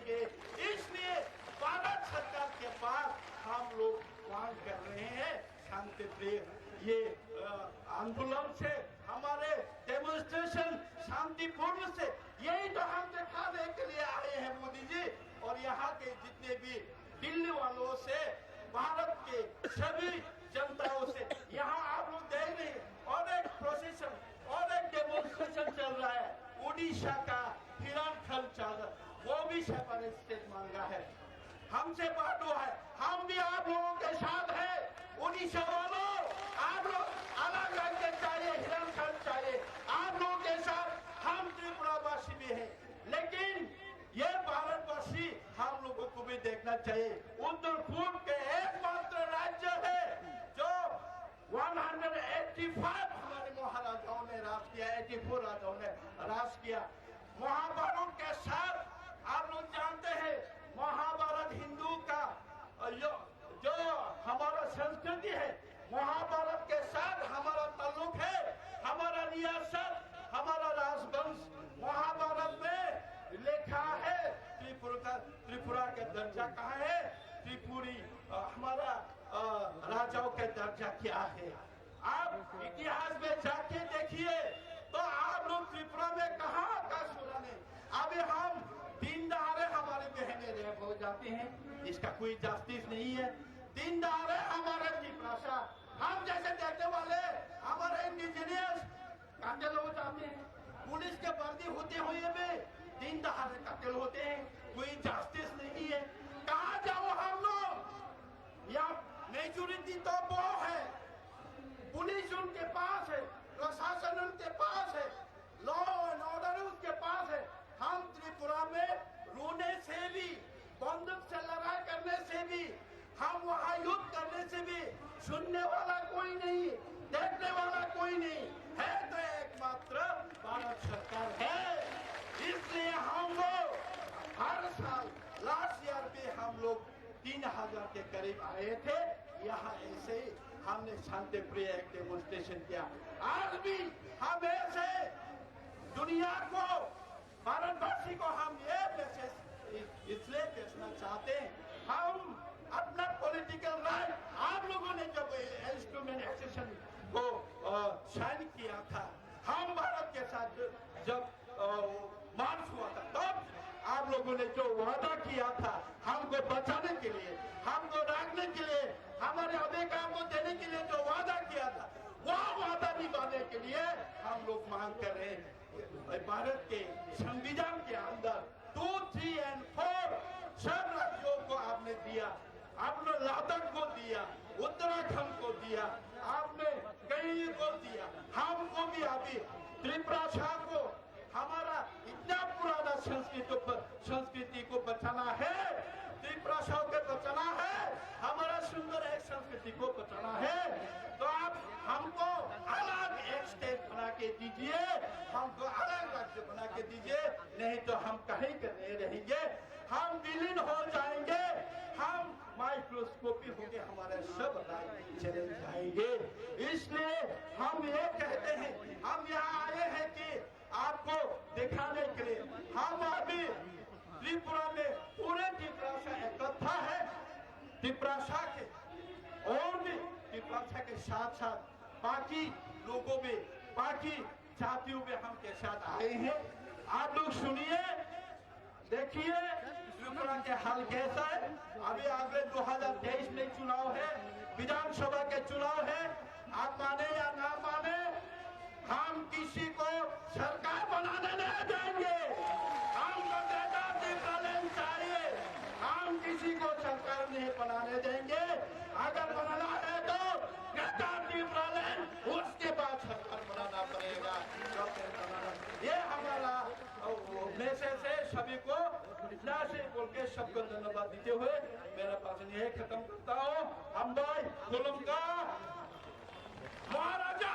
रहेंगे। इसलिए भारत सरकार के पास हम लोग मांग कर रहे हैं शांति प्रिय ये आंदोलन से, हमारे डेमोन्स्ट्रेशन शांतिपूर्ण से, यही तो हम दिखाने के लिए आए हैं मोदी जी। और यहाँ के जितने भी दिल्ली वालों से, भारत के सभी जनताओं से, यहाँ आप लोग देख रहे हैं और एक प्रोसेशन और एक डेमोन्स्ट्रेशन चल रहा है। उड़ीसा का हिरणखंड चादर वो भी सेपरेट स्टेट मांगा है, हमसे बांटो है। हम भी आप लोगों के साथ हैं। उड़ीसा वालों, आप लोग अलग राज्य चाहिए, हिरणखंड चाहिए, आप लोगों के साथ हम त्रिपुरावासी भी हैं। लेकिन ये भारतवासी हम लोगों को भी देखना चाहिए। उत्तर पूर्व के एकमात्र राज्य है जो 185 हमारे महाराजाओं ने राज किया, 84 राजाओं ने राज किया। महाभारत के साथ आप लोग जानते हैं, महाभारत हिंदू का जो हमारा संस्कृति है, महाभारत के साथ हमारा ताल्लुक है, हमारा रियासत, हमारा राजवंश महाभारत में लिखा है। त्रिपुरा का दर्जा कहाँ है? त्रिपुरी हमारा राजाओं का दर्जा क्या है? आप इतिहास में जाके देखिए तो आप लोग त्रिपुरा में कहाँ का सुना नहीं। अभी हम दिन दहाड़े हमारे बहनें रेप हो जाती हैं, इसका कोई जस्टिस नहीं है। दिन दहाड़े हमारे त्रिपुरा, हम जैसे देखने वाले हमारे इंडिजिनियस कत्ल हो जाते हैं, पुलिस के वर्दी होते हुए भी दिन दहाड़े कत्ल होते हैं, कोई जस्टिस नहीं है। कहाँ जाओ हम लोग? या मेजोरिटी तो वो है, पुलिस उनके पास है, प्रशासन उनके पास है, लॉ एंड ऑर्डर उनके पास है। हम त्रिपुरा में रोने से भी, बंदूक से लड़ाई करने से भी, हम वहां युद्ध करने से भी सुनने वाला कोई नहीं, देखने वाला कोई नहीं है, तो एकमात्र भारत सरकार है। इसलिए हम लोग हर साल लास्ट ईयर पे हम लोग 3000 के करीब आए थे यहाँ, ऐसे हमने शांति प्रिय एक डेमोन्स्ट्रेशन किया। आज भी हम ऐसे दुनिया को, भारतवासी को हम ये मैसेज इसलिए भेजना चाहते हैं, हम अपना पॉलिटिकल राइट, आप लोगों ने जब इंस्ट्रूमेंट एक्सेशन को साइन किया था, हम भारत के साथ जब मार्च हुआ था, तब आप लोगों ने जो वादा किया था हमको बचाने के लिए, हमको रखने के लिए, हमारे अधिकार को देने के लिए जो वादा किया था, वो वादा निभाने के लिए हम लोग मांग कर रहे हैं। भारत के संविधान के अंदर 2, 3 और 4 सब राज्यों को आपने दिया, आपने लद्दाख को दिया, उत्तराखंड को दिया, आपने कई को दिया, हमको भी अभी त्रिपुरा को, हमारा इतना पुराना संस्कृति को बचाना है, त्रिपुरा को बचाना है, हमारा सुंदर एक संस्कृति को बचाना है। तो आप हमको अलग एक स्टेट बना के दीजिए, हमको अलग राज्य बना के दीजिए, नहीं तो हम कहीं के नहीं रहेंगे, हम विलीन हो जाएंगे, हम माइक्रोस्कोपी होके हमारे सब राज्य चले जाएंगे। इसलिए हम ये कहते हैं, हम यहाँ आए हैं कि आपको दिखाने के लिए, हम अभी त्रिपुरा में पूरे त्रिपुरा इकट्ठा है, त्रिपुरा के और भी त्रिपुरा के साथ साथ बाकी लोगों में, बाकी जातियों में हम के साथ आए हैं। आप लोग सुनिए, देखिए त्रिपुरा के हाल कैसा है। अभी अगले 2023 में चुनाव है, विधानसभा के चुनाव है, आप माने या ना माने, हम किसी को सरकार बनाने नहीं देंगे, हमको डेटा डिफरेंस चाहिए, हम किसी को सरकार नहीं बनाने देंगे। अगर बनाना है तो डेटा डिफरेंस, उसके बाद सरकार बनाना पड़ेगा। ये हमारा मैसेज है सभी को, इतना से बोल के सबको धन्यवाद देते हुए मेरा भाषण यही खत्म करता हूँ। हम भाई खुलम का महाराजा